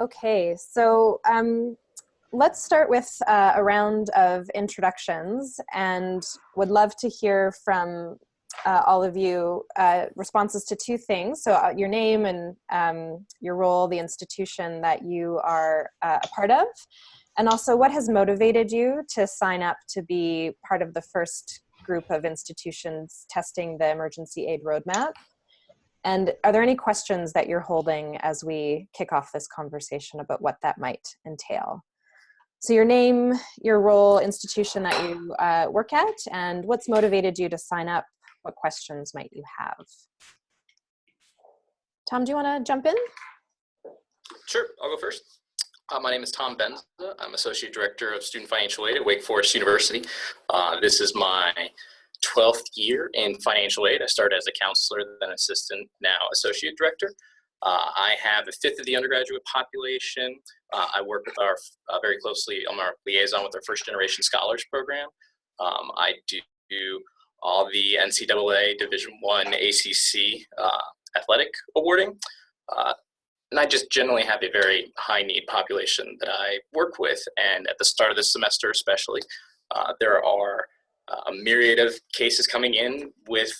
Okay, so let's start with a round of introductions, and would love to hear from all of you responses to two things. So your name and your role, the institution that you are a part of, and also what has motivated you to sign up to be part of the first group of institutions testing the emergency aid roadmap. And are there any questions that you're holding as we kick off this conversation about what that might entail? So your name, your role, institution that you work at, and what's motivated you to sign up? What questions might you have? Tom, do you want to jump in? Sure, I'll go first. My name is Tom Benza. I'm Associate Director of Student Financial Aid at Wake Forest University. This is my 12th year in financial aid. I started as a counselor, then assistant, now associate director. I have a fifth of the undergraduate population. I work with our very closely. I'm our liaison with our first generation scholars program. I do all the NCAA Division I ACC athletic awarding. And I just generally have a very high need population that I work with. And at the start of the semester especially, there are a myriad of cases coming in with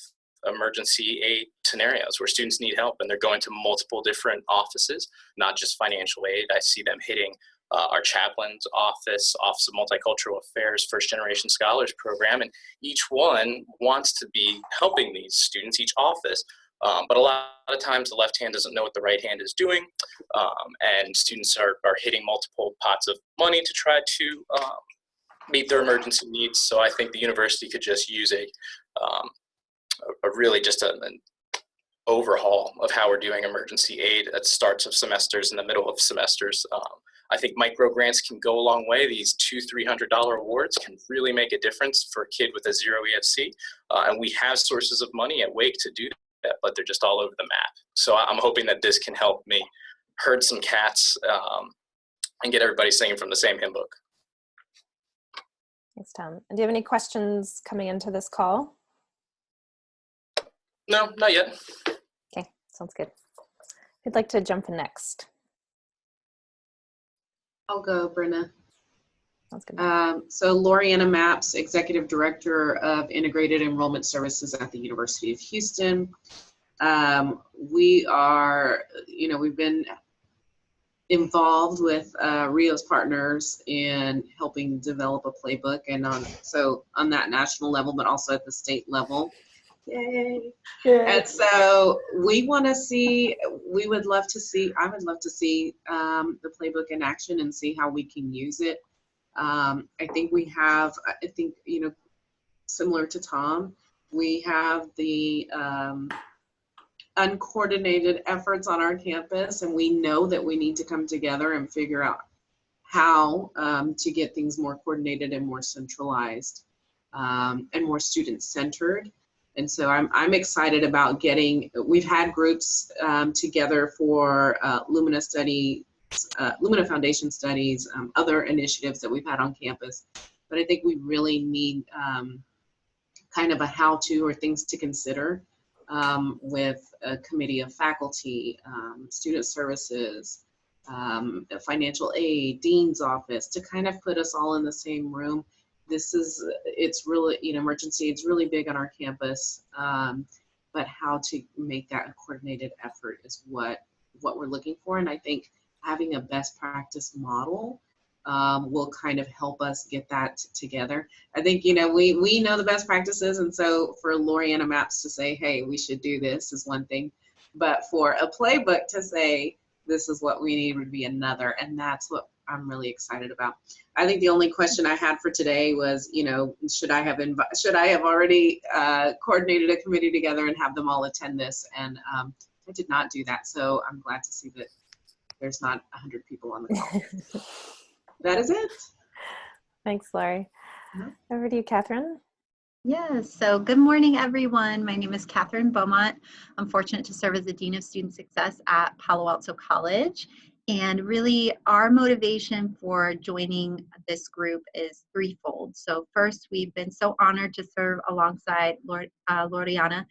emergency aid scenarios where students need help and they're going to multiple different offices, not just financial aid. I see them hitting our chaplain's office, Office of Multicultural Affairs, First Generation Scholars Program, and each one wants to be helping these students, each office, but a lot of times the left hand doesn't know what the right hand is doing, and students are hitting multiple pots of money to try to meet their emergency needs. So I think the university could just use a really just an overhaul of how we're doing emergency aid at starts of semesters, in the middle of semesters. I think micro grants can go a long way. These $200-300 awards can really make a difference for a kid with a 0 EFC. And we have sources of money at Wake to do that, but they're just all over the map. So I'm hoping that this can help me herd some cats and get everybody singing from the same hymn book. Thanks, Tom. And do you have any questions coming into this call? No, not yet. Okay, sounds good. Who'd like to jump in next? I'll go, Brenna. Sounds good. So Loriana Mapps, Executive Director of Integrated Enrollment Services at the University of Houston. We are, we've been involved with Rio's partners in helping develop a playbook, and on that national level, but also at the state level. Yay. And so I would love to see the playbook in action and see how we can use it. I think similar to Tom, we have the uncoordinated efforts on our campus, and we know that we need to come together and figure out how to get things more coordinated and more centralized and more student-centered. And so I'm excited about we've had groups together for Lumina Foundation studies, other initiatives that we've had on campus. But I think we really need kind of a how-to or things to consider with a committee of faculty, student services, financial aid, dean's office, to kind of put us all in the same room. It's really, emergency, it's really big on our campus, but how to make that a coordinated effort is what we're looking for. And I think having a best practice model will kind of help us get that together. I think, we know the best practices, and so for Loriana Mapps to say, hey, we should do this is one thing, but for a playbook to say, this is what we need would be another, and that's what I'm really excited about. I think the only question I had for today was, should I have already coordinated a committee together and have them all attend this? And I did not do that, so I'm glad to see that there's not 100 people on the call. That is it. Thanks, Laurie. Over to you, Catherine. Yes, so good morning, everyone. My name is Catherine Beaumont. I'm fortunate to serve as the Dean of Student Success at Palo Alto College. And really, our motivation for joining this group is threefold. So first, we've been so honored to serve alongside Loriana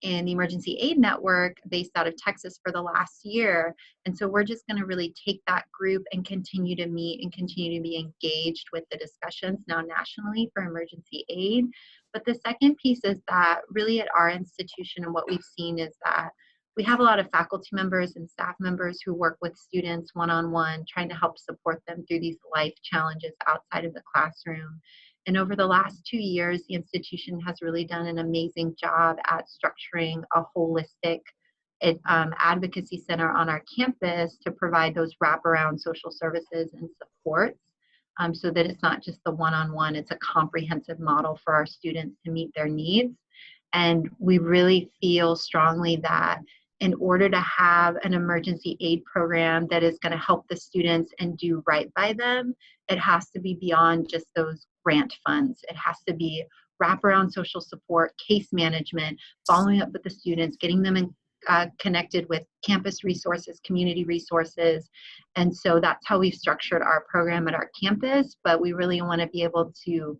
in the emergency aid network based out of Texas for the last year. And so we're just going to really take that group and continue to meet and continue to be engaged with the discussions now nationally for emergency aid. But the second piece is that really at our institution, and what we've seen is that we have a lot of faculty members and staff members who work with students one-on-one, trying to help support them through these life challenges outside of the classroom. And over the last 2 years, the institution has really done an amazing job at structuring a holistic advocacy center on our campus to provide those wraparound social services and supports, so that it's not just the one-on-one, it's a comprehensive model for our students to meet their needs. And we really feel strongly that in order to have an emergency aid program that is going to help the students and do right by them, it has to be beyond just those grant funds. It has to be wraparound social support, case management, following up with the students, getting them connected with campus resources, community resources. And so that's how we've structured our program at our campus, but we really want to be able to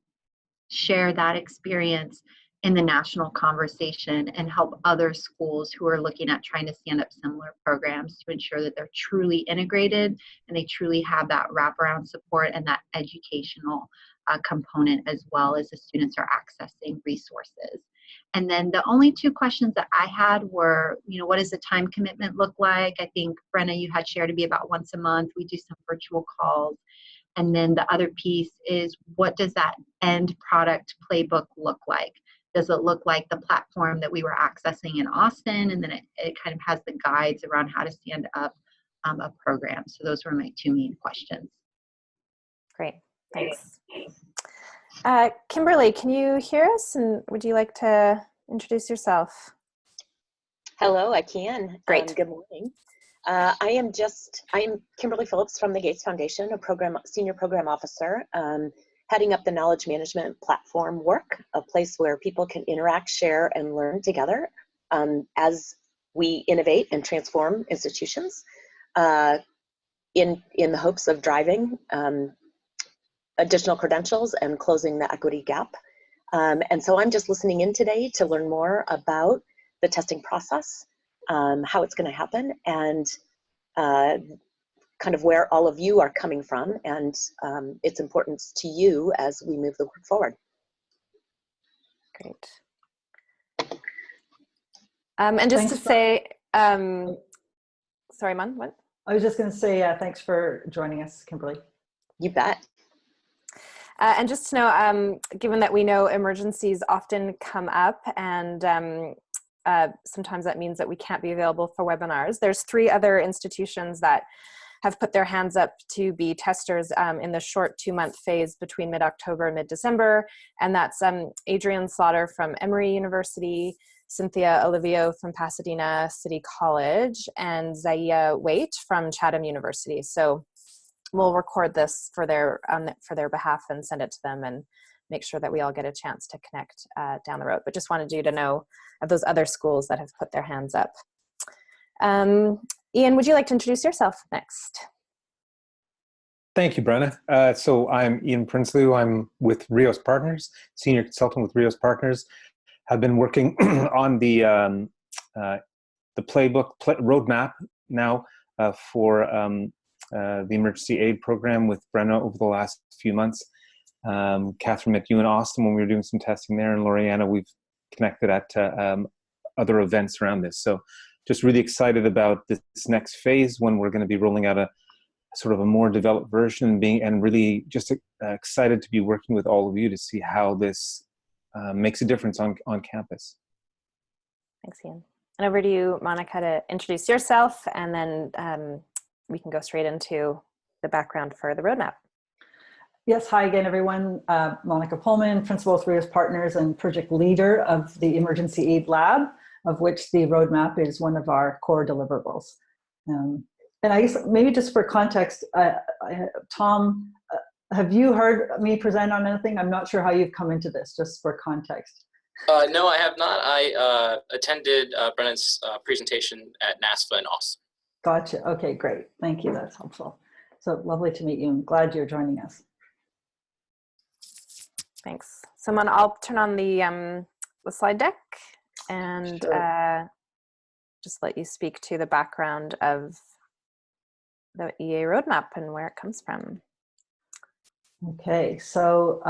share that experience in the national conversation and help other schools who are looking at trying to stand up similar programs to ensure that they're truly integrated and they truly have that wraparound support and that educational component, as well as the students are accessing resources. And then the only two questions that I had were, what does the time commitment look like? I think, Brenna, you had shared to be about once a month. We do some virtual calls. And then the other piece is, what does that end product playbook look like? Does it look like the platform that we were accessing in Austin? And then it kind of has the guides around how to stand up a program. So those were my two main questions. Great, thanks. Kimberly, can you hear us? And would you like to introduce yourself? Hello, I can. Great. Good morning. I am Kimberly Phillips from the Gates Foundation, a senior program officer, heading up the knowledge management platform work, a place where people can interact, share, and learn together as we innovate and transform institutions in the hopes of driving additional credentials and closing the equity gap. And so I'm just listening in today to learn more about the testing process, how it's going to happen, and kind of where all of you are coming from and its importance to you as we move the work forward. Great. And just Thanks to say, sorry, Mon, what? I was just going to say thanks for joining us, Kimberly. You bet. And just to know, given that we know emergencies often come up, and sometimes that means that we can't be available for webinars, there's 3 other institutions that have put their hands up to be testers in the short 2-month phase between mid-October and mid-December. And that's Adrian Slaughter from Emory University, Cynthia Olivio from Pasadena City College, and Zaya Waite from Chatham University. So we'll record this for their behalf and send it to them and make sure that we all get a chance to connect down the road. But just wanted you to know of those other schools that have put their hands up. Ian, would you like to introduce yourself next? Thank you, Brenna. So I'm Ian Prinsloo. I'm with Rios Partners, senior consultant with Rios Partners. I've been working on the playbook roadmap now for the emergency aid program with Brenna over the last few months. Catherine met you in Austin when we were doing some testing there, and Loriana, we've connected at other events around this. So just really excited about this next phase when we're going to be rolling out a sort of a more developed version, and really just excited to be working with all of you to see how this makes a difference on campus. Thanks, Ian. And over to you, Monica, to introduce yourself, and then we can go straight into the background for the roadmap. Yes, hi again, everyone. Monica Pullman, principal with Rios Partners and project leader of the Emergency Aid Lab, of which the roadmap is one of our core deliverables. And I guess maybe just for context, Tom, have you heard me present on anything? I'm not sure how you've come into this, just for context. No, I have not. I attended Brennan's presentation at NASFA in Austin. Gotcha. Okay, great. Thank you. That's helpful. So lovely to meet you. I'm glad you're joining us. Thanks. So I'll turn on the slide deck. and Sure. just let you speak to the background of the EA roadmap and where it comes from. Okay, so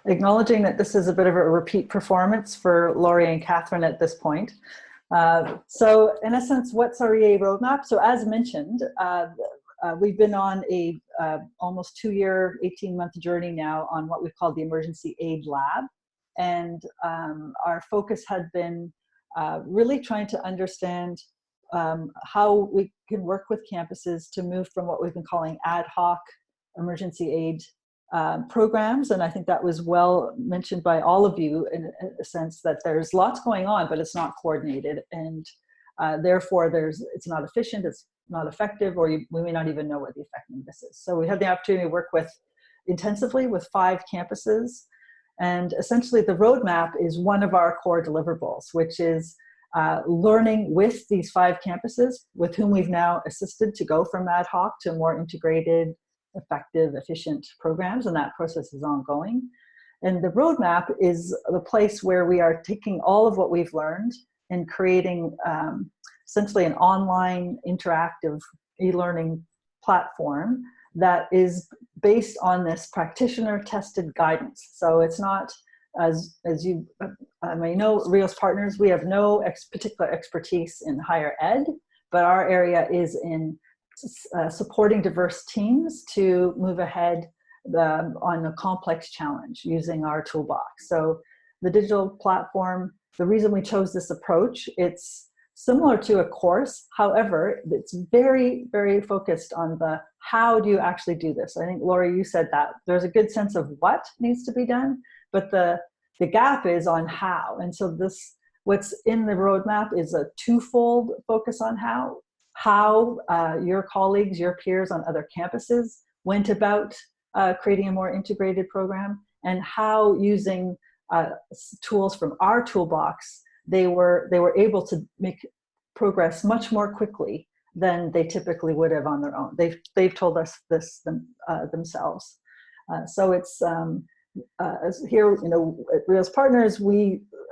acknowledging that this is a bit of a repeat performance for Laurie and Catherine at this point. So in a sense, what's our EA roadmap? So as mentioned, we've been on a almost 2-year, 18-month journey now on what we've called the Emergency Aid Lab. And our focus had been really trying to understand how we can work with campuses to move from what we've been calling ad hoc emergency aid programs. And I think that was well mentioned by all of you in a sense that there's lots going on, but it's not coordinated. And therefore, it's not efficient, it's not effective, or we may not even know what the effectiveness is. So we had the opportunity to work intensively with 5 campuses. And essentially, the roadmap is one of our core deliverables, which is learning with these 5 campuses with whom we've now assisted to go from ad hoc to more integrated, effective, efficient programs, and that process is ongoing. And the roadmap is the place where we are taking all of what we've learned and creating essentially an online interactive e-learning platform that is based on this practitioner-tested guidance. So it's not, as you may know, Rios Partners, we have no particular expertise in higher ed, but our area is in supporting diverse teams to move ahead on a complex challenge using our toolbox. So the digital platform, the reason we chose this approach, it's similar to a course. However, it's very, very focused on the how do you actually do this. I think, Laurie, you said that. There's a good sense of what needs to be done, but the gap is on how. And so what's in the roadmap is a twofold focus on how your colleagues, your peers on other campuses went about creating a more integrated program, and how using tools from our toolbox, they were able to make progress much more quickly than they typically would have on their own. They've told us this themselves. So it's here, at Rios Partners,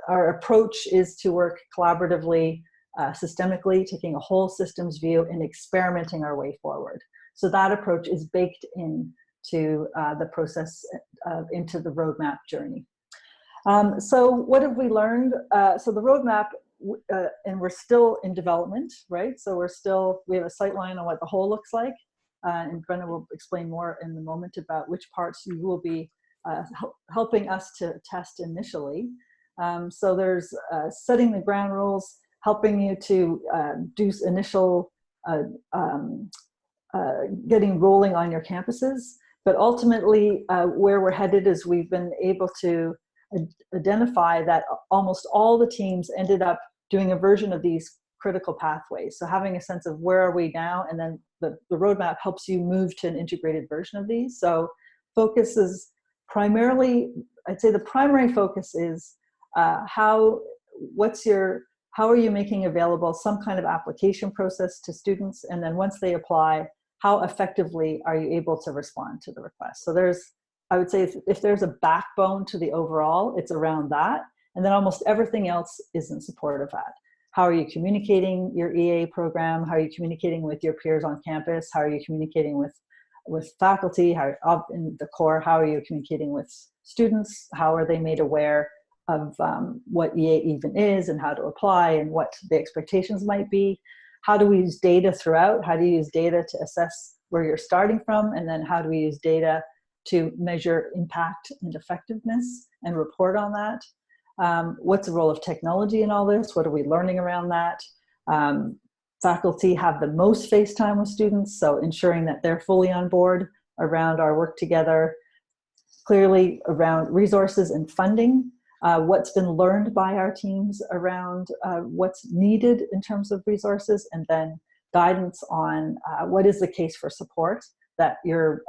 our approach is to work collaboratively, systemically, taking a whole systems view and experimenting our way forward. So that approach is baked into the process, into the roadmap journey. So what have we learned? So the roadmap, and we're still in development, right? So we have a sight line on what the whole looks like. And Brenna will explain more in a moment about which parts you will be helping us to test initially. So there's setting the ground rules, helping you to do initial getting rolling on your campuses. But ultimately, where we're headed is we've been able to identify that almost all the teams ended up doing a version of these critical pathways. So having a sense of where are we now, and then the roadmap helps you move to an integrated version of these. So focus is primarily, I'd say the primary focus is how are you making available some kind of application process to students, and then once they apply, how effectively are you able to respond to the request? So I would say if there's a backbone to the overall, it's around that, and then almost everything else is in support of that. How are you communicating your EA program? How are you communicating with your peers on campus? How are you communicating with faculty? In the core, how are you communicating with students? How are they made aware of what EA even is and how to apply and what the expectations might be? How do we use data throughout? How do you use data to assess where you're starting from? And then how do we use data to measure impact and effectiveness and report on that? What's the role of technology in all this? What are we learning around that? Faculty have the most face time with students, so ensuring that they're fully on board around our work together. Clearly around resources and funding, what's been learned by our teams around what's needed in terms of resources, and then guidance on what is the case for support that your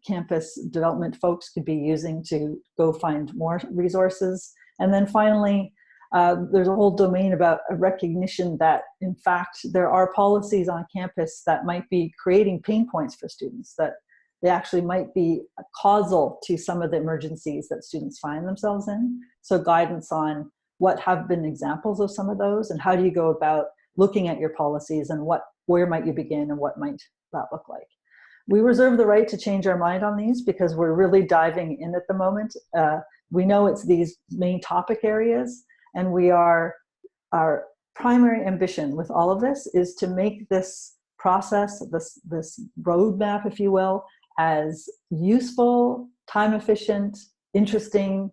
campus development folks could be using to go find more resources. And then finally, there's a whole domain about a recognition that, in fact, there are policies on campus that might be creating pain points for students, that they actually might be causal to some of the emergencies that students find themselves in. So guidance on what have been examples of some of those, and how do you go about looking at your policies, and where might you begin and what might that look like? We reserve the right to change our mind on these because we're really diving in at the moment. We know it's these main topic areas, and our primary ambition with all of this is to make this process, this roadmap, if you will, as useful, time efficient, interesting,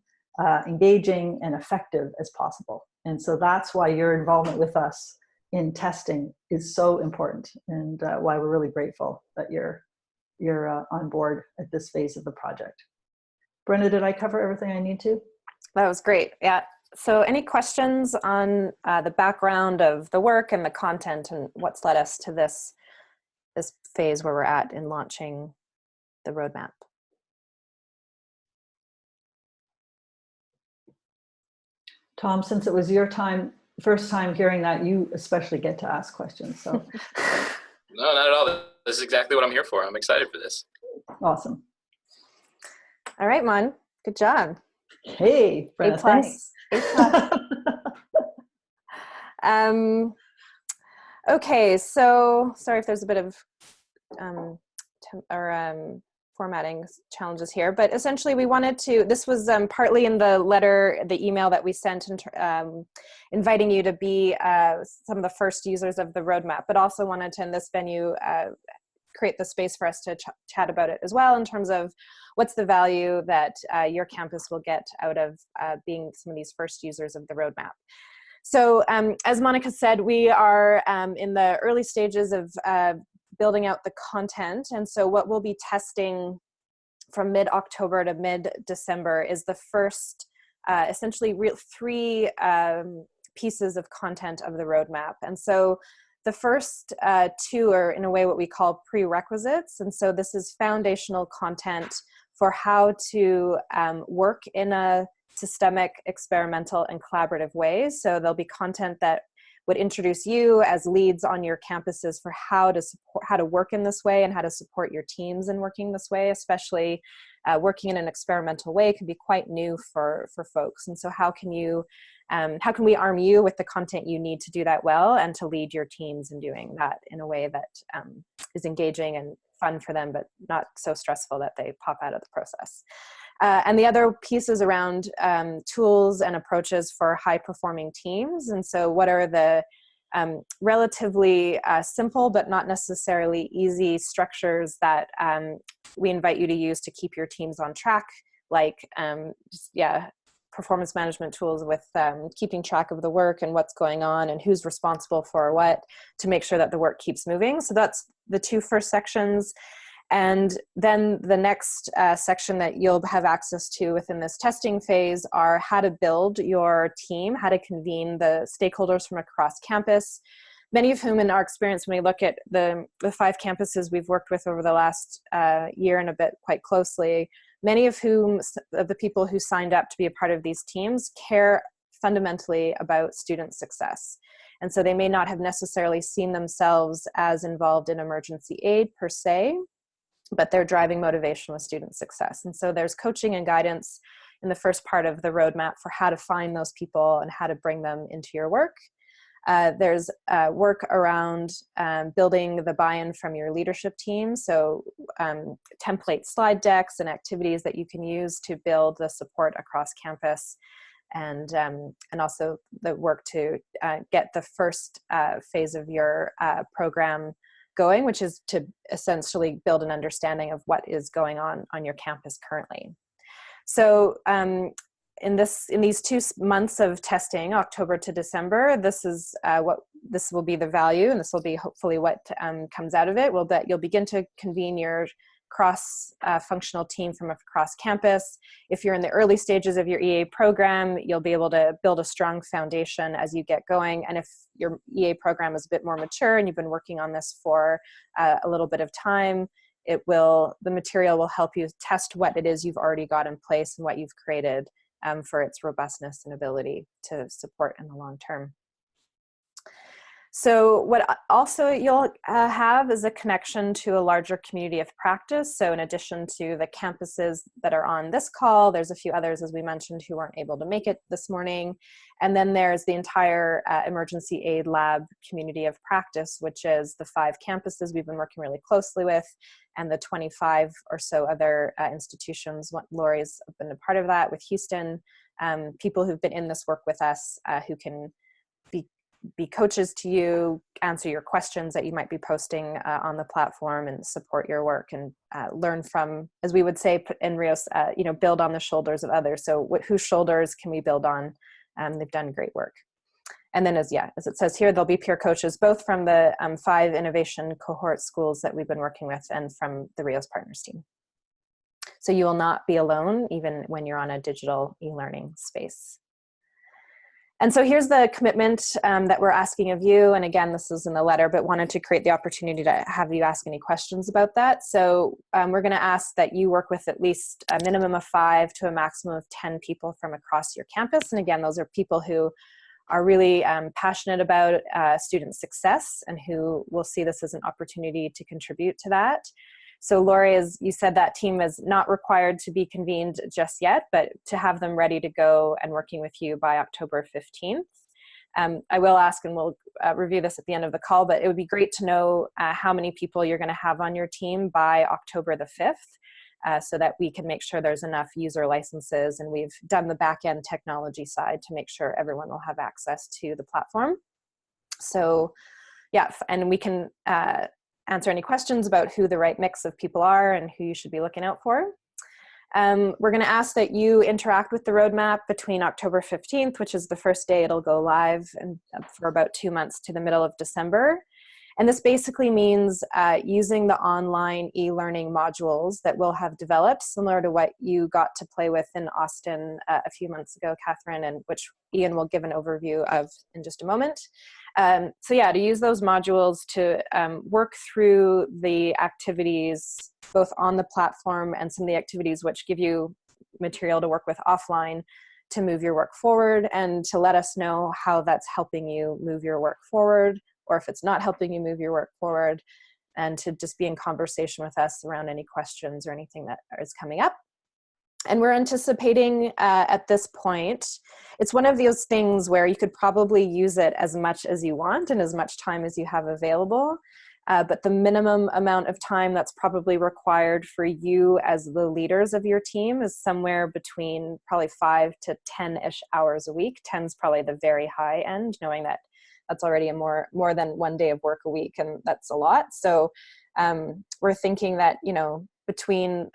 engaging, and effective as possible. And so that's why your involvement with us in testing is so important, and why we're really grateful that you're on board at this phase of the project. Brenda, did I cover everything I need to? That was great. Yeah. So any questions on the background of the work and the content and what's led us to this phase where we're at in launching the roadmap? Tom, since it was your first time hearing that, you especially get to ask questions. So. No, not at all. This is exactly what I'm here for. I'm excited for this. Awesome. All right, Mon. Good job. Hey, Brenna, thanks. Okay, so sorry if there's a bit of formatting challenges here, but essentially we wanted to, this was partly in the email that we sent, inviting you to be some of the first users of the roadmap, but also wanted to, in this venue, create the space for us to chat about it as well, in terms of what's the value that your campus will get out of being some of these first users of the roadmap. So as Monica said, we are in the early stages of building out the content. And so what we'll be testing from mid-October to mid-December is the first, essentially three pieces of content of the roadmap. And so the first two are in a way what we call prerequisites. And so this is foundational content for how to work in a systemic, experimental, and collaborative ways. So there'll be content that would introduce you as leads on your campuses for how to work in this way and how to support your teams in working this way, especially working in an experimental way can be quite new for folks. And so how can we arm you with the content you need to do that well and to lead your teams in doing that in a way that is engaging and fun for them, but not so stressful that they pop out of the process. And the other piece is around tools and approaches for high-performing teams. And so what are the relatively simple but not necessarily easy structures that we invite you to use to keep your teams on track, like performance management tools with keeping track of the work and what's going on and who's responsible for what to make sure that the work keeps moving. So that's the two first sections. And then the next section that you'll have access to within this testing phase are how to build your team, how to convene the stakeholders from across campus, many of whom in our experience, when we look at the 5 campuses we've worked with over the last year and a bit quite closely, many of whom, of the people who signed up to be a part of these teams, care fundamentally about student success. And so they may not have necessarily seen themselves as involved in emergency aid per se, but they're driving motivation with student success. And so there's coaching and guidance in the first part of the roadmap for how to find those people and how to bring them into your work. There's work around building the buy-in from your leadership team. So template slide decks and activities that you can use to build the support across campus. And also the work to get the first phase of your program going, which is to essentially build an understanding of what is going on your campus currently. So in these 2 months of testing, October to December, this will be the value, and this will be hopefully what comes out of it. You'll begin to convene your cross-functional team from across campus. If you're in the early stages of your EA program, you'll be able to build a strong foundation as you get going. And if your EA program is a bit more mature and you've been working on this for a little bit of time, the material will help you test what it is you've already got in place and what you've created for its robustness and ability to support in the long term. So what also you'll have is a connection to a larger community of practice. So in addition to the campuses that are on this call, there's a few others, as we mentioned, who weren't able to make it this morning. And then there's the entire emergency aid lab community of practice, which is the 5 campuses we've been working really closely with, and the 25 or so other institutions. Lori's been a part of that with Houston, people who've been in this work with us who can be coaches to you, answer your questions that you might be posting on the platform, and support your work, and learn from, as we would say in Rios, build on the shoulders of others. So whose shoulders can we build on? They've done great work. And then as it says here, there'll be peer coaches, both from the 5 innovation cohort schools that we've been working with and from the Rios Partners team. So you will not be alone, even when you're on a digital e-learning space. And so here's the commitment that we're asking of you. And again, this is in the letter, but wanted to create the opportunity to have you ask any questions about that. So we're going to ask that you work with at least a minimum of 5 to a maximum of 10 people from across your campus. And again, those are people who are really passionate about student success and who will see this as an opportunity to contribute to that. So Lori, as you said, that team is not required to be convened just yet, but to have them ready to go and working with you by October 15th. I will ask, and we'll review this at the end of the call, but it would be great to know how many people you're going to have on your team by October the 5th, so that we can make sure there's enough user licenses, and we've done the back-end technology side to make sure everyone will have access to the platform. So yeah, and we can answer any questions about who the right mix of people are and who you should be looking out for. We're going to ask that you interact with the roadmap between October 15th, which is the first day it'll go live, and for about 2 months to the middle of December. And this basically means using the online e-learning modules that we'll have developed, similar to what you got to play with in Austin a few months ago, Catherine, and which Ian will give an overview of in just a moment. So yeah, to use those modules to work through the activities both on the platform and some of the activities which give you material to work with offline to move your work forward, and to let us know how that's helping you move your work forward, or if it's not helping you move your work forward, and to just be in conversation with us around any questions or anything that is coming up. And we're anticipating at this point, it's one of those things where you could probably use it as much as you want and as much time as you have available. But the minimum amount of time that's probably required for you as the leaders of your team is somewhere between probably 5 to 10-ish hours a week. 10's probably the very high end, knowing that that's already a more than 1 day of work a week, and that's a lot. So we're thinking that, between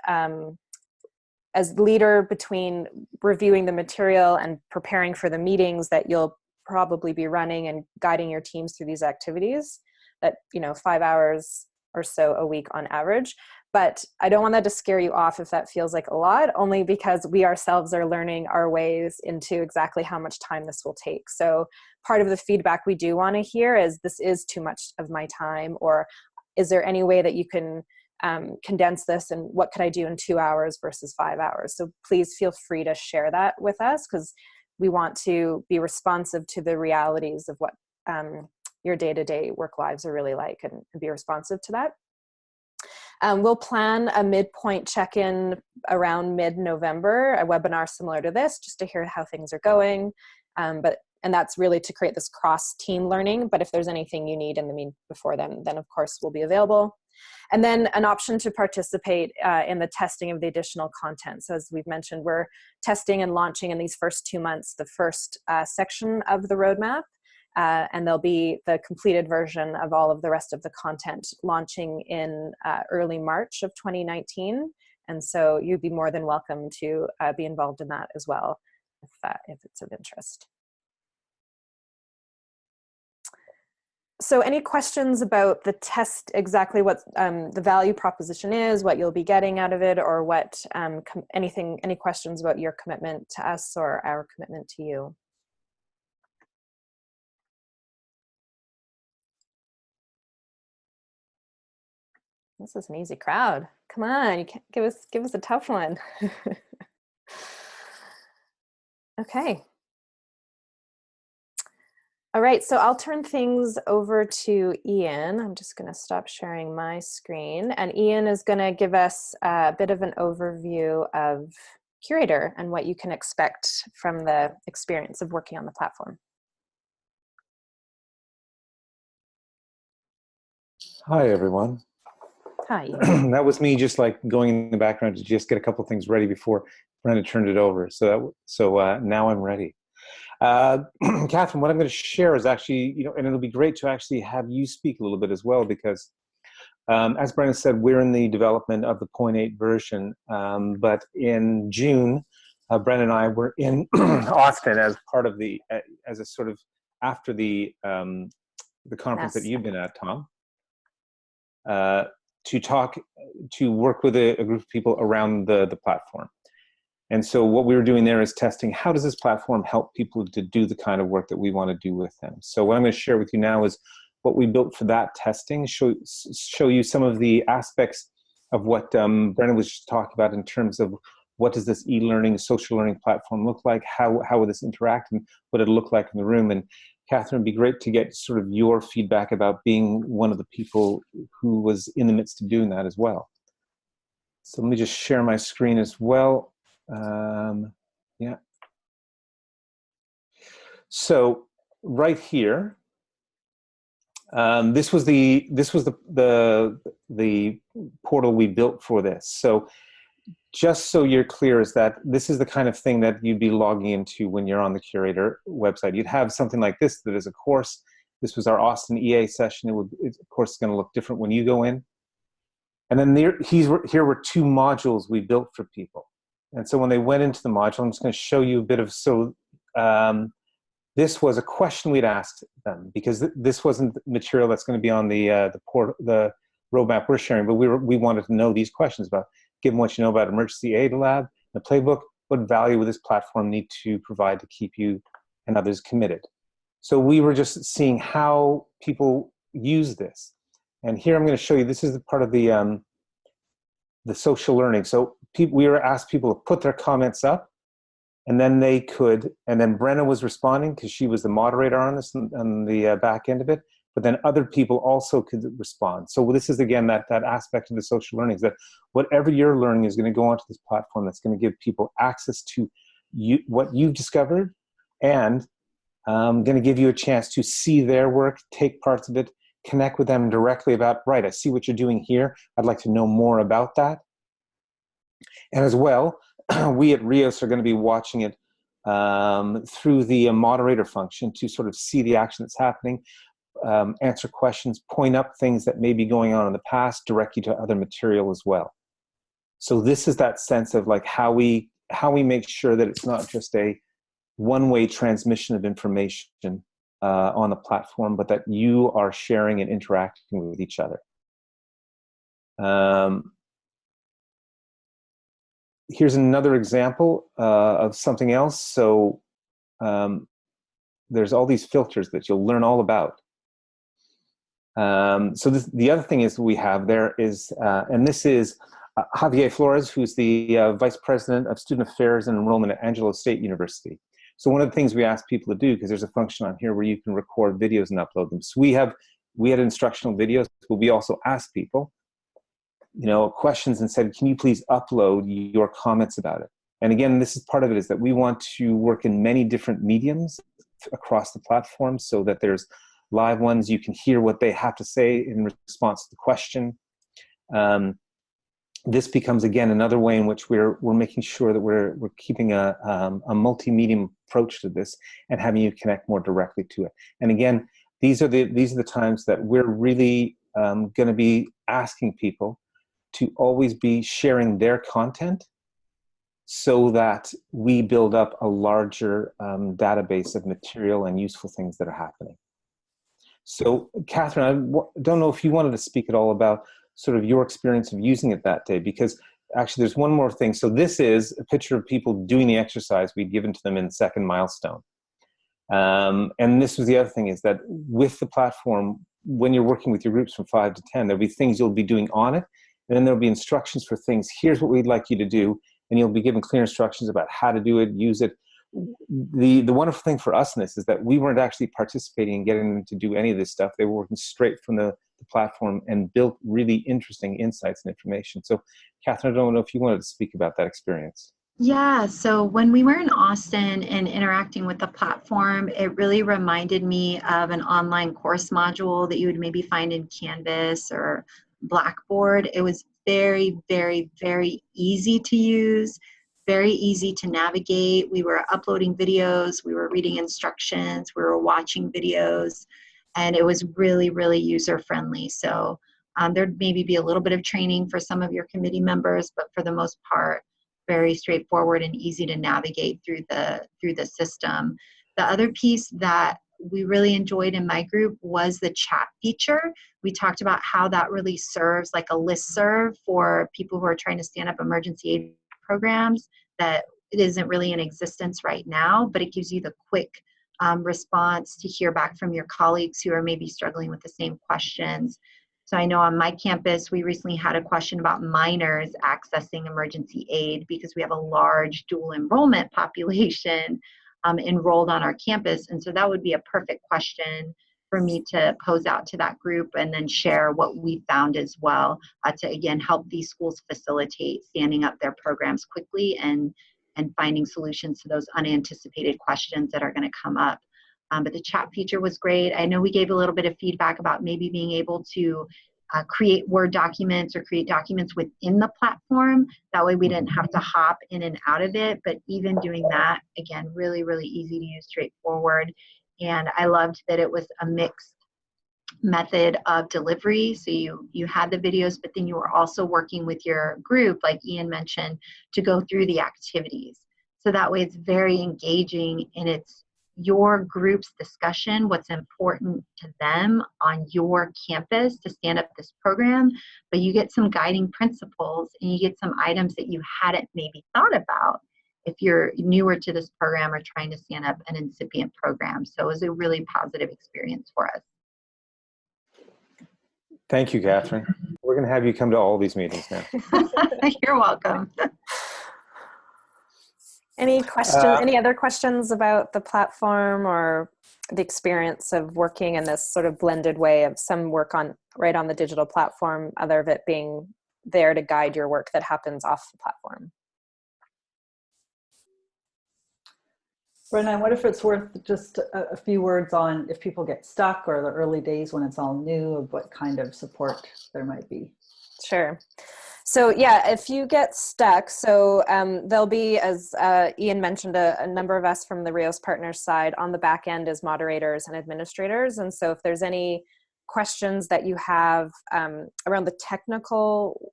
as leader, between reviewing the material and preparing for the meetings that you'll probably be running and guiding your teams through these activities, that 5 hours or so a week on average. But I don't want that to scare you off if that feels like a lot, only because we ourselves are learning our ways into exactly how much time this will take. So part of the feedback we do want to hear is, this is too much of my time, or is there any way that you can condense this, and what could I do in 2 hours versus 5 hours? So please feel free to share that with us, because we want to be responsive to the realities of what your day-to-day work lives are really like, and be responsive to that. We'll plan a midpoint check-in around mid-November, a webinar similar to this, just to hear how things are going. And that's really to create this cross-team learning. But if there's anything you need in the before then of course we'll be available. And then an option to participate in the testing of the additional content. So as we've mentioned, we're testing and launching in these first 2 months the first section of the roadmap. And there'll be the completed version of all of the rest of the content launching in early March of 2019. And so you'd be more than welcome to be involved in that as well, if it's of interest. So any questions about the test, exactly what the value proposition is, what you'll be getting out of it, or what any questions about your commitment to us or our commitment to you? This is an easy crowd. Come on, you can't give us a tough one. Okay. All right, so I'll turn things over to Ian. I'm just going to stop sharing my screen. And Ian is going to give us a bit of an overview of Curator and what you can expect from the experience of working on the platform. Hi, everyone. Hi. That was me just like going in the background to just get a couple things ready before Brenda turned it over. So now I'm ready. Catherine, what I'm going to share is actually, and it'll be great to actually have you speak a little bit as well, because as Brenda said, we're in the development of the 0.8 version. But in June, Brenda and I were in Austin as part of as a sort of after the conference that you've been at, Tom, to work with a group of people around the platform. And so what we were doing there is testing, how does this platform help people to do the kind of work that we want to do with them? So what I'm going to share with you now is what we built for that testing, show you some of the aspects of what Brennan was just talking about in terms of what does this e-learning, social learning platform look like, how will this interact, and what it'll look like in the room. And Catherine, it'd be great to get sort of your feedback about being one of the people who was in the midst of doing that as well. So let me just share my screen as well. Yeah. So right here, this was the portal we built for this. So just so you're clear, is that this is the kind of thing that you'd be logging into when you're on the Curator website. You'd have something like this that is a course. This was our Austin EA session. Of course, it's going to look different when you go in. And then here were two modules we built for people. And so when they went into the module, I'm just going to show you a bit of, this was a question we'd asked them, because this wasn't material that's going to be on the roadmap we're sharing, but we wanted to know these questions about, given what you know about Emergency Aid Lab, the playbook, what value would this platform need to provide to keep you and others committed? So we were just seeing how people use this. And here I'm going to show you, this is the part of the social learning. So we were asked people to put their comments up, and then they could, and then Brenna was responding because she was the moderator on this, on the back end of it, but then other people also could respond. So this is, again, that aspect of the social learning, is that whatever you're learning is going to go onto this platform that's going to give people access to what you've discovered, and going to give you a chance to see their work, take parts of it, connect with them directly about, right, I see what you're doing here. I'd like to know more about that. And as well, we at Rios are going to be watching it through the moderator function to sort of see the action that's happening, answer questions, point up things that may be going on in the past, direct you to other material as well. So this is that sense of like how we make sure that it's not just a one-way transmission of information on the platform, but that you are sharing and interacting with each other. Here's another example of something else. So there's all these filters that you'll learn all about. So the other thing is we have there is, and this is Javier Flores, who's the Vice President of Student Affairs and Enrollment at Angelo State University. So one of the things we ask people to do, because there's a function on here where you can record videos and upload them. So we had instructional videos, but we also asked people, questions and said, can you please upload your comments about it? And again, this is part of it, is that we want to work in many different mediums across the platform so that there's live ones. You can hear what they have to say in response to the question. This becomes, again, another way in which we're making sure that we're keeping a multimedia approach to this and having you connect more directly to it. And again, these are the times that we're really going to be asking people to always be sharing their content so that we build up a larger database of material and useful things that are happening. So, Catherine, I don't know if you wanted to speak at all about sort of your experience of using it that day, because actually there's one more thing. So this is a picture of people doing the exercise we'd given to them in the second milestone. And this was the other thing, is that with the platform, when you're working with your groups from 5 to 10, there'll be things you'll be doing on it, and then there'll be instructions for things. Here's what we'd like you to do, and you'll be given clear instructions about how to do it, use it. the wonderful thing for us in this is that we weren't actually participating in getting them to do any of this stuff. They were working straight from the platform and built really interesting insights and information. So Catherine, I don't know if you wanted to speak about that experience. Yeah, so when we were in Austin and interacting with the platform, it really reminded me of an online course module that you would maybe find in Canvas or Blackboard. It was very, very, very easy to use, very easy to navigate. We were uploading videos, we were reading instructions, we were watching videos, and it was really, really user-friendly. So there'd maybe be a little bit of training for some of your committee members, but for the most part, very straightforward and easy to navigate through the system. The other piece that we really enjoyed in my group was the chat feature. We talked about how that really serves like a listserv for people who are trying to stand up emergency aid programs, that it isn't really in existence right now, but it gives you the quick response to hear back from your colleagues who are maybe struggling with the same questions. So I know on my campus, we recently had a question about minors accessing emergency aid because we have a large dual enrollment population enrolled on our campus. And so that would be a perfect question for me to pose out to that group and then share what we found as well to, again, help these schools facilitate standing up their programs quickly and finding solutions to those unanticipated questions that are going to come up. But the chat feature was great. I know we gave a little bit of feedback about maybe being able to create Word documents or create documents within the platform. That way we didn't have to hop in and out of it. But even doing that, again, really, really easy to use, straightforward. And I loved that it was a mixed method of delivery. So you had the videos, but then you were also working with your group, like Ian mentioned, to go through the activities. So that way it's very engaging and it's your group's discussion, what's important to them on your campus to stand up this program, but you get some guiding principles and you get some items that you hadn't maybe thought about if you're newer to this program or trying to stand up an incipient program. So it was a really positive experience for us. Thank you, Catherine. We're going to have you come to all these meetings now. You're welcome. Any questions? Any other questions about the platform or the experience of working in this sort of blended way of some work on right on the digital platform, other of it being there to guide your work that happens off the platform? Brenna, what if it's worth just a few words on if people get stuck or the early days when it's all new, of what kind of support there might be? Sure. So yeah, if you get stuck, so there'll be, as Ian mentioned, a number of us from the Rios Partners side on the back end as moderators and administrators. And so if there's any questions that you have around the technical,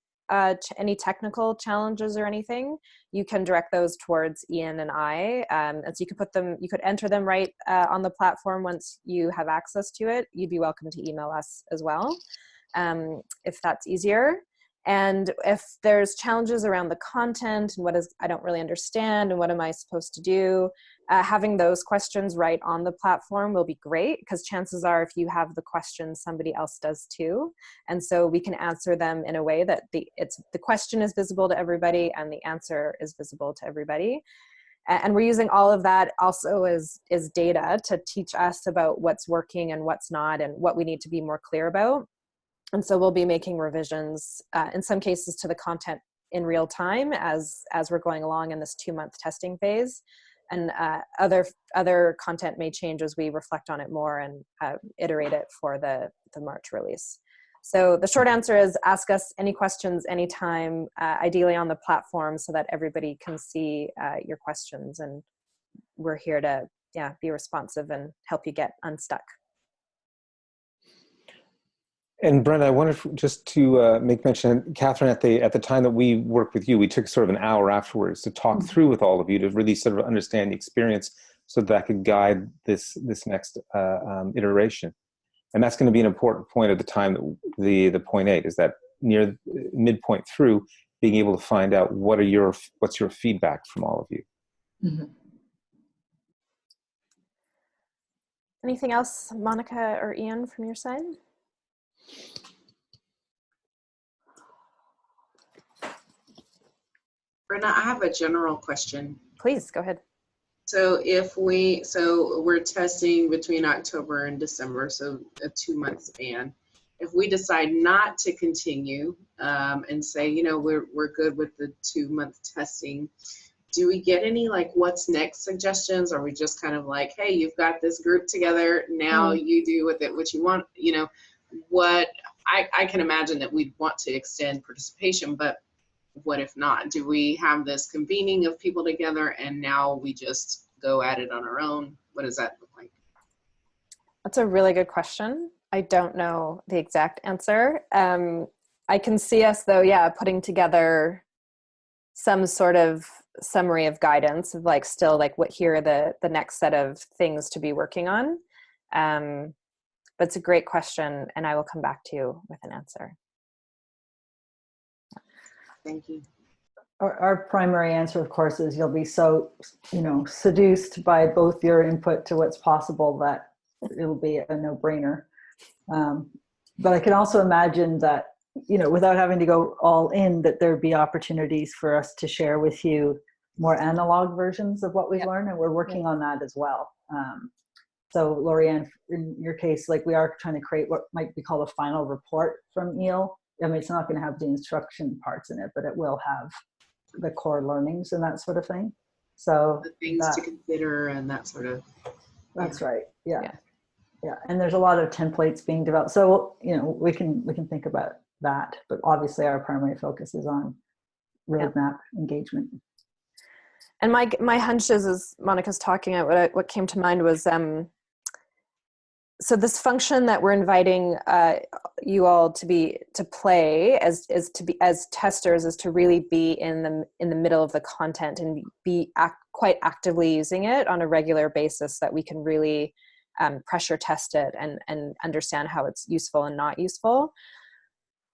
any technical challenges or anything, you can direct those towards Ian and I. And so you could enter them right on the platform once you have access to it. You'd be welcome to email us as well, if that's easier. And if there's challenges around the content and I don't really understand and what am I supposed to do, having those questions right on the platform will be great, because chances are if you have the questions, somebody else does too. And so we can answer them in a way that the question is visible to everybody and the answer is visible to everybody. And we're using all of that also as data to teach us about what's working and what's not and what we need to be more clear about. And so we'll be making revisions in some cases to the content in real time as we're going along in this 2-month testing phase. And other content may change as we reflect on it more and iterate it for the March release. So the short answer is ask us any questions anytime, ideally on the platform so that everybody can see your questions. And we're here to be responsive and help you get unstuck. And Brenda, I wonder if just to make mention, Catherine, at the time that we worked with you, we took sort of an hour afterwards to talk through with all of you to really sort of understand the experience so that could guide this next iteration. And that's going to be an important point at the time, the point 8, is that near midpoint through, being able to find out what's your feedback from all of you. Mm-hmm. Anything else, Monica or Ian, from your side? Brenna, I have a general question. Please, go ahead. So we're testing between October and December, so a 2-month span. If we decide not to continue and say, you know, we're good with the 2-month testing, do we get any like what's next suggestions? Or are we just kind of like, hey, you've got this group together, now you do with it what you want? You know, what I can imagine that we'd want to extend participation, but what if not? Do we have this convening of people together and now we just go at it on our own? What does that look like? That's a really good question. I don't know the exact answer. I can see us though, yeah, putting together some sort of summary of guidance of like still like what here are the next set of things to be working on. But it's a great question and I will come back to you with an answer. Thank you. Our primary answer, of course, is you'll be so, you know, seduced by both your input to what's possible that it'll be a no-brainer. But I can also imagine that, you know, without having to go all in, that there'd be opportunities for us to share with you more analog versions of what we've learned, and we're working on that as well. So Lorianne, in your case, like we are trying to create what might be called a final report from EEL. I mean, it's not going to have the instruction parts in it, but it will have the core learnings and that sort of thing. So The things to consider and that sort of. That's right. Yeah. And there's a lot of templates being developed. So, you know, we can think about that, but obviously our primary focus is on roadmap engagement. And my hunch is, as Monica's talking about, what came to mind was, so this function that we're inviting you all to play as testers is to really be in the middle of the content and be quite actively using it on a regular basis, that we can really pressure test it and understand how it's useful and not useful.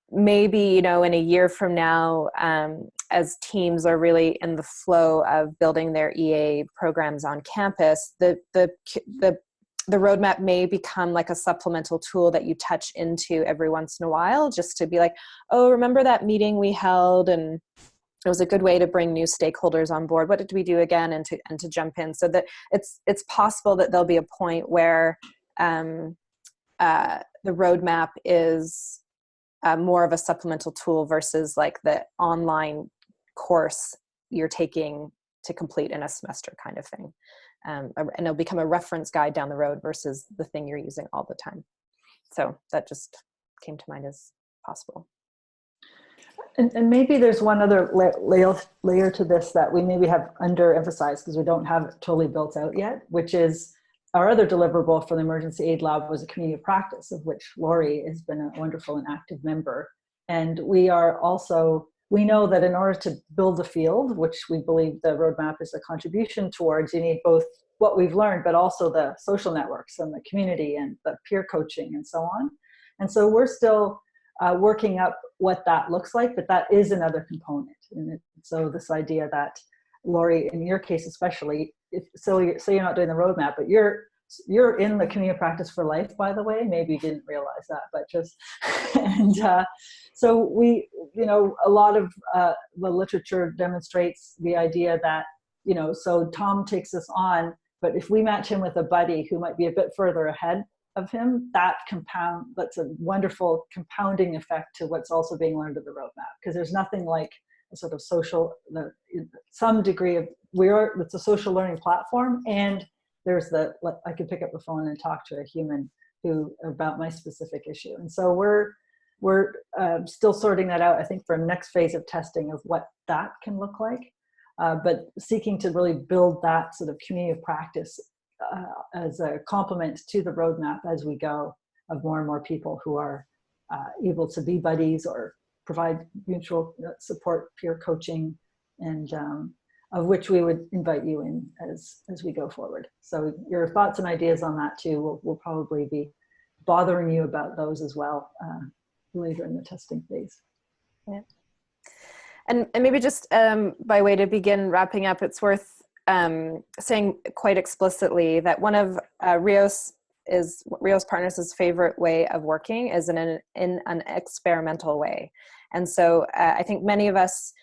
Maybe, you know, in a year from now, as teams are really in the flow of building their EA programs on campus, the roadmap may become like a supplemental tool that you touch into every once in a while, just to be like, oh, remember that meeting we held, and it was a good way to bring new stakeholders on board. What did we do again? And to jump in, so that it's possible that there'll be a point where the roadmap is more of a supplemental tool versus like the online course you're taking to complete in a semester kind of thing. And it'll become a reference guide down the road versus the thing you're using all the time. So that just came to mind as possible. And maybe there's one other layer to this that we maybe have underemphasized because we don't have it totally built out yet, which is our other deliverable for the Emergency Aid Lab was a community of practice, of which Lori has been a wonderful and active member. And we know that in order to build a field, which we believe the roadmap is a contribution towards, you need both what we've learned, but also the social networks and the community and the peer coaching and so on. And so we're still working up what that looks like, but that is another component. And so this idea that, Lori, in your case especially, so you're not doing the roadmap, but you're in the community of practice for life, by the way. Maybe you didn't realize that, but just, and so we, you know, a lot of the literature demonstrates the idea that, you know, so Tom takes us on, but if we match him with a buddy who might be a bit further ahead of him, that's a wonderful compounding effect to what's also being learned in the roadmap, because there's nothing like a sort of social, some degree of, it's a social learning platform, and there's I could pick up the phone and talk to a human about my specific issue. And so we're still sorting that out, I think, for next phase of testing of what that can look like, but seeking to really build that sort of community of practice as a complement to the roadmap as we go, of more and more people who are able to be buddies or provide mutual support, peer coaching, and of which we would invite you in as we go forward. So your thoughts and ideas on that too, we'll probably be bothering you about those as well later in the testing phase. Yeah. And maybe just by way to begin wrapping up, it's worth saying quite explicitly that one of Rios Partners' favorite way of working is in an experimental way. And so I think many of us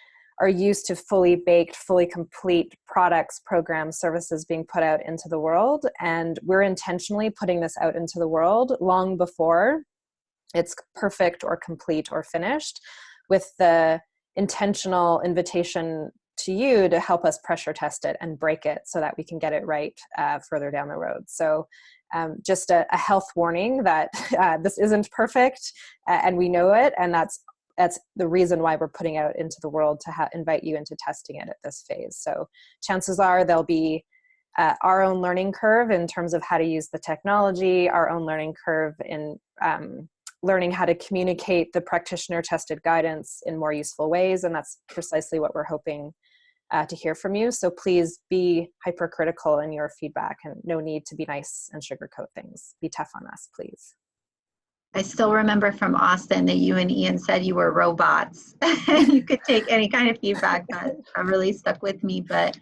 are used to fully baked, fully complete products, programs, services being put out into the world. And we're intentionally putting this out into the world long before it's perfect or complete or finished, with the intentional invitation to you to help us pressure test it and break it so that we can get it right further down the road. So just a health warning that this isn't perfect, and we know it, and that's the reason why we're putting it out into the world, to invite you into testing it at this phase. So chances are there'll be our own learning curve in terms of how to use the technology, our own learning curve in learning how to communicate the practitioner tested guidance in more useful ways. And that's precisely what we're hoping to hear from you. So please be hypercritical in your feedback, and no need to be nice and sugarcoat things. Be tough on us, please. I still remember from Austin that you and Ian said you were robots. You could take any kind of feedback. That really stuck with me. But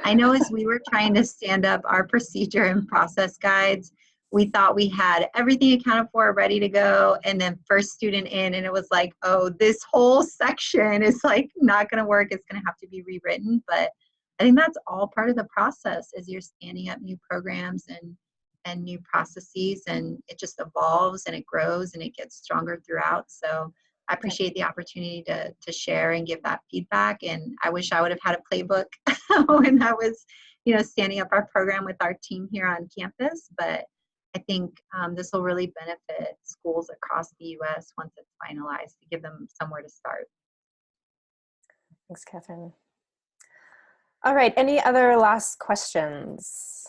I know as we were trying to stand up our procedure and process guides, we thought we had everything accounted for, ready to go, and then first student in, and it was like, oh, this whole section is like not going to work. It's going to have to be rewritten. But I think that's all part of the process, as you're standing up new programs and new processes, and it just evolves and it grows and it gets stronger throughout. So I appreciate the opportunity to share and give that feedback. And I wish I would have had a playbook when I was, standing up our program with our team here on campus. But I think this will really benefit schools across the U.S. once it's finalized, to give them somewhere to start. Thanks, Catherine. All right, any other last questions?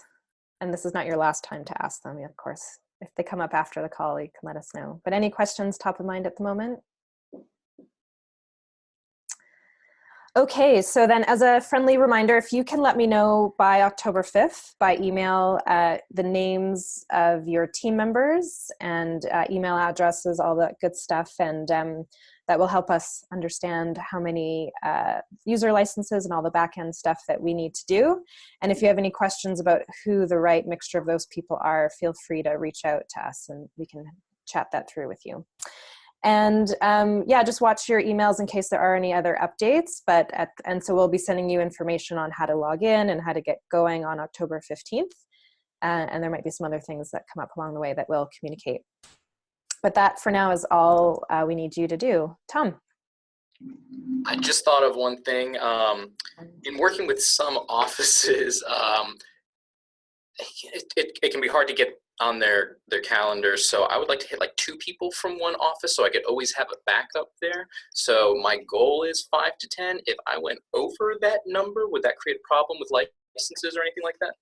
And this is not your last time to ask them, of course. If they come up after the call, you can let us know. But any questions top of mind at the moment? Okay, so then as a friendly reminder, if you can let me know by October 5th by email the names of your team members and email addresses, all that good stuff, and that will help us understand how many user licenses and all the back-end stuff that we need to do. And if you have any questions about who the right mixture of those people are, feel free to reach out to us and we can chat that through with you. And yeah, just watch your emails in case there are any other updates. And so we'll be sending you information on how to log in and how to get going on October 15th. And there might be some other things that come up along the way that we'll communicate. But that for now is all we need you to do. Tom. I just thought of one thing. In working with some offices, it can be hard to get on their calendars. So I would like to hit like 2 people from one office so I could always have a backup there. So my goal is 5 to 10. If I went over that number, would that create a problem with licenses or anything like that?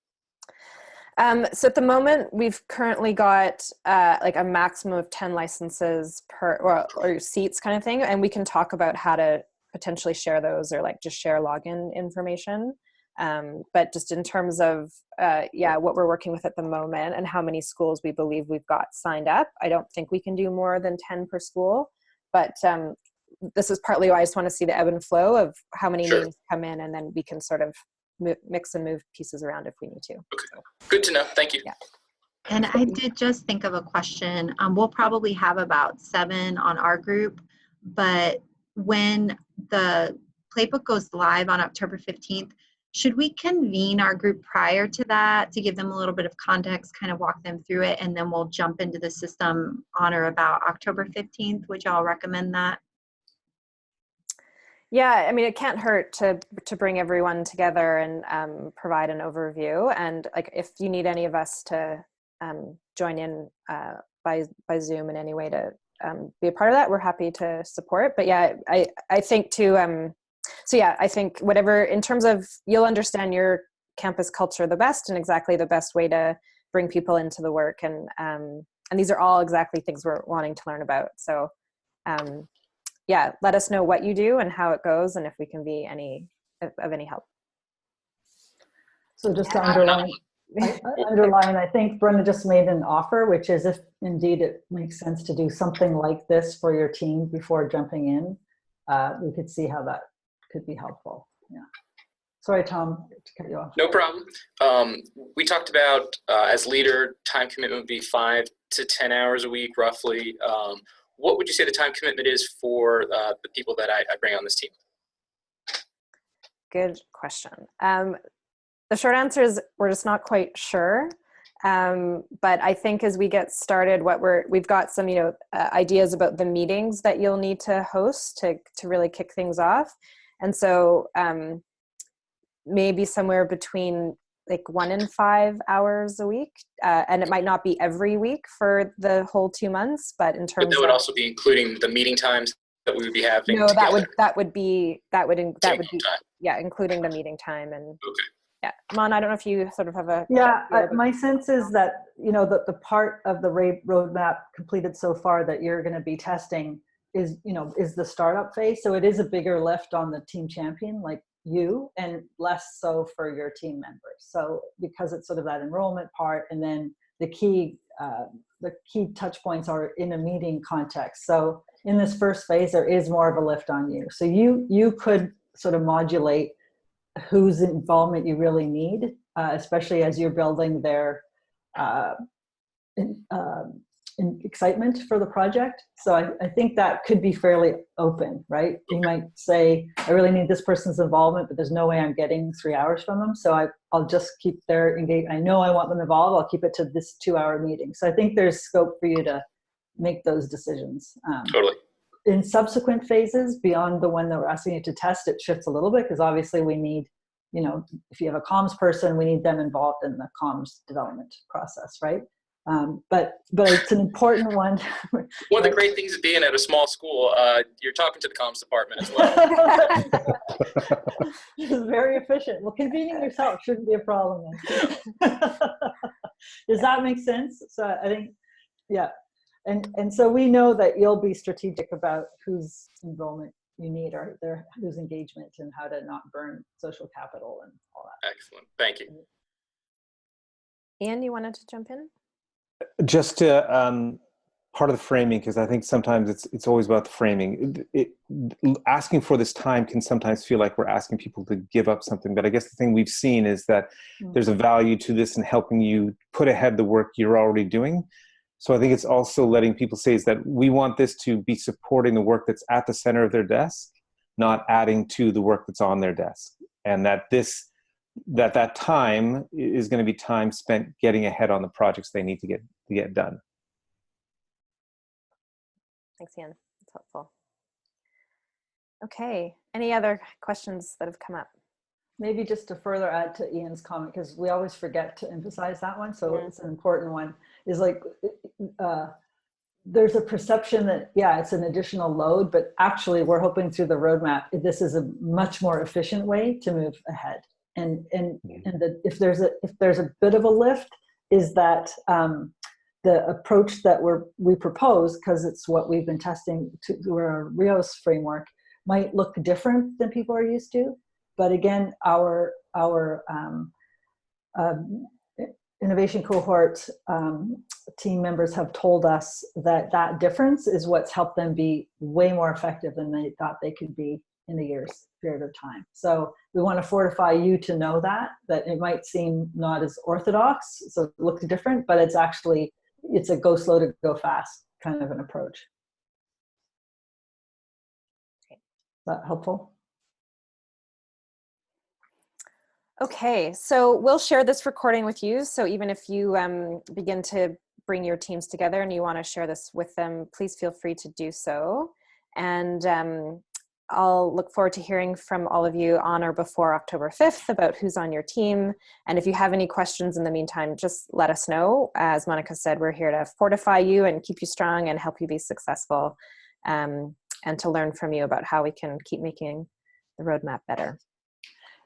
So at the moment, we've currently got like a maximum of 10 licenses per, or seats kind of thing. And we can talk about how to potentially share those, or like just share login information. But just in terms of, yeah, what we're working with at the moment and how many schools we believe we've got signed up, I don't think we can do more than 10 per school. But this is partly why I just want to see the ebb and flow of how many names come in, and then we can sort of mix and move pieces around if we need to. Okay. Good to know. Thank you. Yeah. And I did just think of a question. We'll probably have about 7 on our group, but when the playbook goes live on October 15th, should we convene our group prior to that to give them a little bit of context, kind of walk them through it, and then we'll jump into the system on or about October 15th? Would y'all recommend that? Yeah, I mean, it can't hurt to bring everyone together and provide an overview. And like, if you need any of us to join in by Zoom in any way to be a part of that, we're happy to support. But yeah, I think too. So yeah, I think whatever, in terms of, you'll understand your campus culture the best and exactly the best way to bring people into the work. And these are all exactly things we're wanting to learn about. So. Yeah, let us know what you do and how it goes, and if we can be of any help. So just to underline, I think Brenda just made an offer, which is if indeed it makes sense to do something like this for your team before jumping in, we could see how that could be helpful. Yeah. Sorry, Tom, to cut you off. No problem. We talked about, as leader, time commitment would be 5 to 10 hours a week, roughly. What would you say the time commitment is for the people that I bring on this team? good question. The short answer is we're just not quite sure. But I think as we get started, we've got some, ideas about the meetings that you'll need to host to really kick things off. And so maybe somewhere between like 1 and 5 hours a week. And it might not be every week for the whole 2 months, but in terms But that would also be including the meeting times that we would be having no, together. that would be Time. yeah, including the meeting time. And Okay. yeah, Mon, I don't know if you sort of have a my sense is that the part of the roadmap completed so far that you're going to be testing is the startup phase. So it is a bigger lift on the team champion like you, and less so for your team members. So because it's sort of that enrollment part, and then the key touch points are in a meeting context. So in this first phase, there is more of a lift on you. So you could sort of modulate whose involvement you really need, especially as you're building their excitement for the project. So I think that could be fairly open, right? You might say, I really need this person's involvement, but there's no way I'm getting 3 hours from them. So I'll just keep their engagement. I know I want them involved. I'll keep it to this 2-hour meeting. So I think there's scope for you to make those decisions. Totally. In subsequent phases, beyond the one that we're asking you to test, it shifts a little bit, because obviously we need, if you have a comms person, we need them involved in the comms development process, right? But it's an important one. One of the great things of being at a small school, you're talking to the comms department as well. This is very efficient. Well, convening yourself shouldn't be a problem. Does that make sense? So I think, yeah. And so we know that you'll be strategic about whose enrollment you need, or whose engagement, and how to not burn social capital and all that. Excellent. Thank you. Ian, you wanted to jump in? Just to part of the framing, because I think sometimes it's always about the framing. Asking for this time can sometimes feel like we're asking people to give up something, but I guess the thing we've seen is that there's a value to this in helping you put ahead the work you're already doing. So I think it's also letting people say is that we want this to be supporting the work that's at the center of their desk, not adding to the work that's on their desk, and that that time is going to be time spent getting ahead on the projects they need to get done. Thanks, Ian. That's helpful. Okay. Any other questions that have come up? Maybe just to further add to Ian's comment, because we always forget to emphasize that one, so it's an important one, is like there's a perception that, yeah, it's an additional load, but actually we're hoping through the roadmap, this is a much more efficient way to move ahead. And if there's a bit of a lift, is that the approach that we propose, because it's what we've been testing to our RIOS framework, might look different than people are used to. But again, our innovation cohort team members have told us that difference is what's helped them be way more effective than they thought they could be in a year's period of time. So we want to fortify you to know that it might seem not as orthodox, so it looks different, but it's a go slow to go fast kind of an approach. Is that helpful? Okay, so we'll share this recording with you. So even if you begin to bring your teams together and you want to share this with them, please feel free to do so. And I'll look forward to hearing from all of you on or before October 5th about who's on your team. And if you have any questions in the meantime, just let us know. As Monica said, we're here to fortify you and keep you strong and help you be successful, and to learn from you about how we can keep making the roadmap better.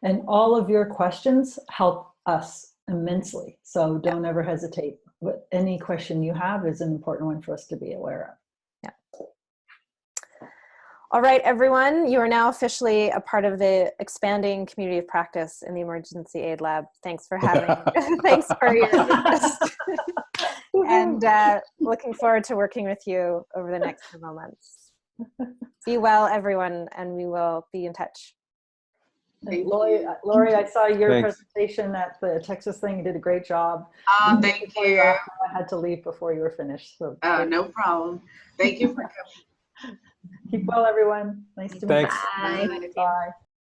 And all of your questions help us immensely. So don't ever hesitate. Any question you have is an important one for us to be aware of. Yeah. All right, everyone, you are now officially a part of the expanding community of practice in the Emergency Aid Lab. Thanks for having me. Thanks for your interest. And looking forward to working with you over the next several months. Be well, everyone, and we will be in touch. Lori, I saw your presentation at the Texas thing. You did a great job. Thank you. I had to leave before you were finished. So no problem. Thank you for coming. Keep well, everyone. Nice to meet you. Bye. Bye.